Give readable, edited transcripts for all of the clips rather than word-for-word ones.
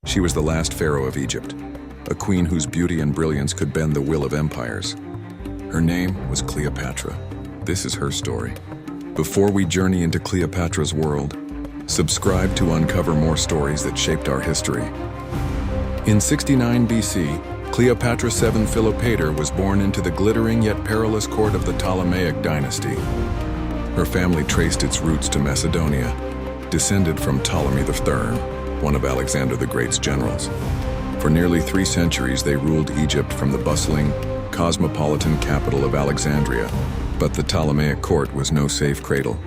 She was the last pharaoh of Egypt, a queen whose beauty and brilliance could bend the will of empires. Her name was Cleopatra. This is her story. Before we journey into Cleopatra's world, subscribe to uncover more stories that shaped our history. In 69 BC, Cleopatra VII Cleopatra was born into the glittering yet perilous court of the Ptolemaic dynasty. Her family traced its roots to Macedonia, descended from Ptolemy III, one of Alexander the Great's generals. For nearly 3 centuries, they ruled Egypt from the bustling, cosmopolitan capital of Alexandria. But the Ptolemaic court was no safe cradle.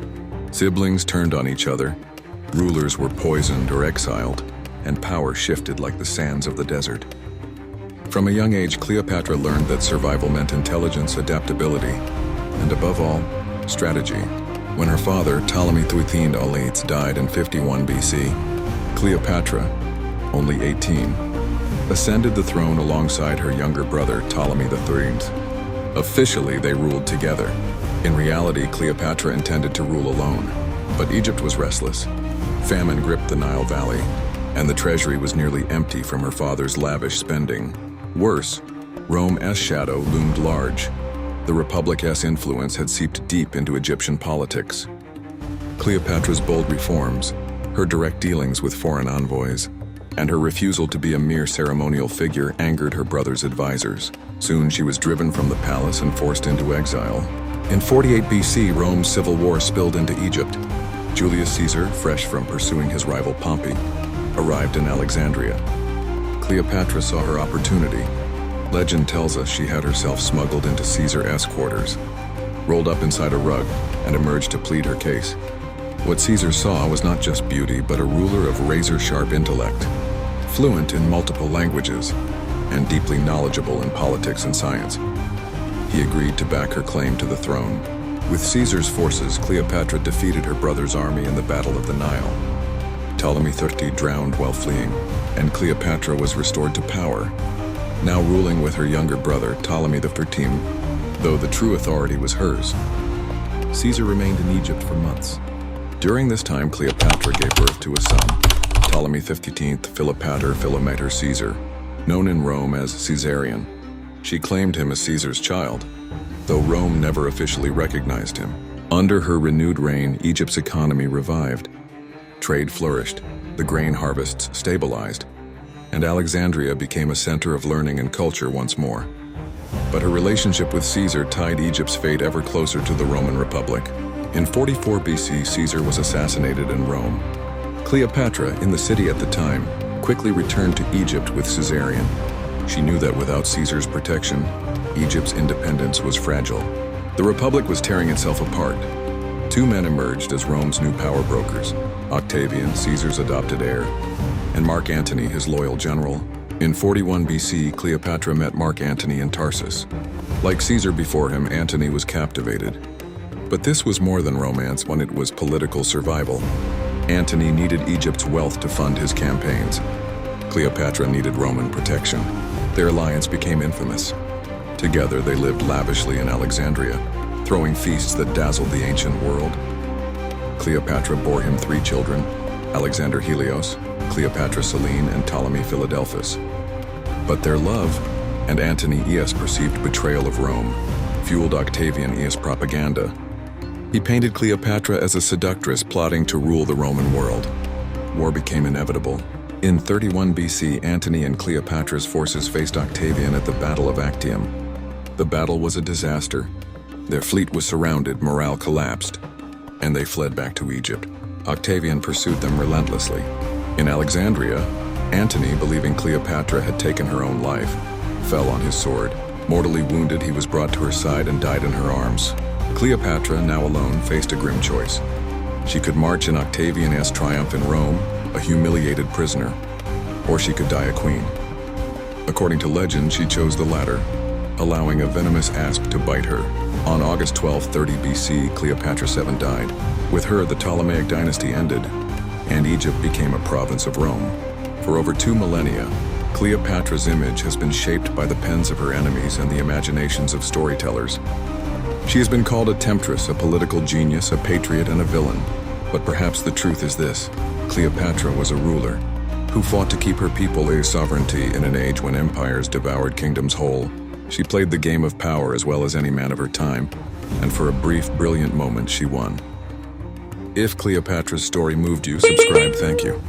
Siblings turned on each other, rulers were poisoned or exiled, and power shifted like the sands of the desert. From a young age, Cleopatra learned that survival meant intelligence, adaptability, and above all, strategy. When her father, Ptolemy III died in 51 BC, Cleopatra, only 18, ascended the throne alongside her younger brother, Ptolemy III. Officially, they ruled together. In reality, Cleopatra intended to rule alone, but Egypt was restless. Famine gripped the Nile Valley, and the treasury was nearly empty from her father's lavish spending. Worse, Rome's shadow loomed large. The Republic's influence had seeped deep into Egyptian politics. Cleopatra's bold reforms, her direct dealings with foreign envoys, and her refusal to be a mere ceremonial figure angered her brother's advisors. Soon she was driven from the palace and forced into exile. In 48 BC, Rome's civil war spilled into Egypt. Julius Caesar, fresh from pursuing his rival Pompey, arrived in Alexandria. Cleopatra saw her opportunity. Legend tells us she had herself smuggled into Caesar's quarters, rolled up inside a rug, and emerged to plead her case. What Caesar saw was not just beauty, but a ruler of razor-sharp intellect, fluent in multiple languages, and deeply knowledgeable in politics and science. He agreed to back her claim to the throne. With Caesar's forces, Cleopatra defeated her brother's army in the Battle of the Nile. Ptolemy III drowned while fleeing, and Cleopatra was restored to power, now ruling with her younger brother, Ptolemy XIII, though the true authority was hers. Caesar remained in Egypt for months. During this time, Cleopatra gave birth to a son, Ptolemy XV Philopator Caesar, known in Rome as Caesarion. She claimed him as Caesar's child, though Rome never officially recognized him. Under her renewed reign, Egypt's economy revived. Trade flourished, the grain harvests stabilized, and Alexandria became a center of learning and culture once more. But her relationship with Caesar tied Egypt's fate ever closer to the Roman Republic. In 44 BC, Caesar was assassinated in Rome. Cleopatra, in the city at the time, quickly returned to Egypt with Caesarion. She knew that without Caesar's protection, Egypt's independence was fragile. The Republic was tearing itself apart. 2 men emerged as Rome's new power brokers: Octavian, Caesar's adopted heir, and Mark Antony, his loyal general. In 41 BC, Cleopatra met Mark Antony in Tarsus. Like Caesar before him, Antony was captivated. But this was more than romance when it was political survival. Antony needed Egypt's wealth to fund his campaigns. Cleopatra needed Roman protection. Their alliance became infamous. Together, they lived lavishly in Alexandria, throwing feasts that dazzled the ancient world. Cleopatra bore him 3 children: Alexander Helios, Cleopatra Selene, and Ptolemy Philadelphus. But their love, and Antony's perceived betrayal of Rome, fueled Octavian's propaganda. He painted Cleopatra as a seductress plotting to rule the Roman world. War became inevitable. In 31 BC, Antony and Cleopatra's forces faced Octavian at the Battle of Actium. The battle was a disaster. Their fleet was surrounded, morale collapsed, and they fled back to Egypt. Octavian pursued them relentlessly. In Alexandria, Antony, believing Cleopatra had taken her own life, fell on his sword. Mortally wounded, he was brought to her side and died in her arms. Cleopatra, now alone, faced a grim choice. She could march in Octavian's triumph in Rome, a humiliated prisoner, or she could die a queen. According to legend, she chose the latter, allowing a venomous asp to bite her. On August 12, 30 BC, Cleopatra VII died. With her, the Ptolemaic dynasty ended, and Egypt became a province of Rome. For over 2 millennia, Cleopatra's image has been shaped by the pens of her enemies and the imaginations of storytellers. She has been called a temptress, a political genius, a patriot, and a villain. But perhaps the truth is this: Cleopatra was a ruler, who fought to keep her people a sovereignty in an age when empires devoured kingdoms whole. She played the game of power as well as any man of her time, and for a brief, brilliant moment, she won. If Cleopatra's story moved you, subscribe, thank you.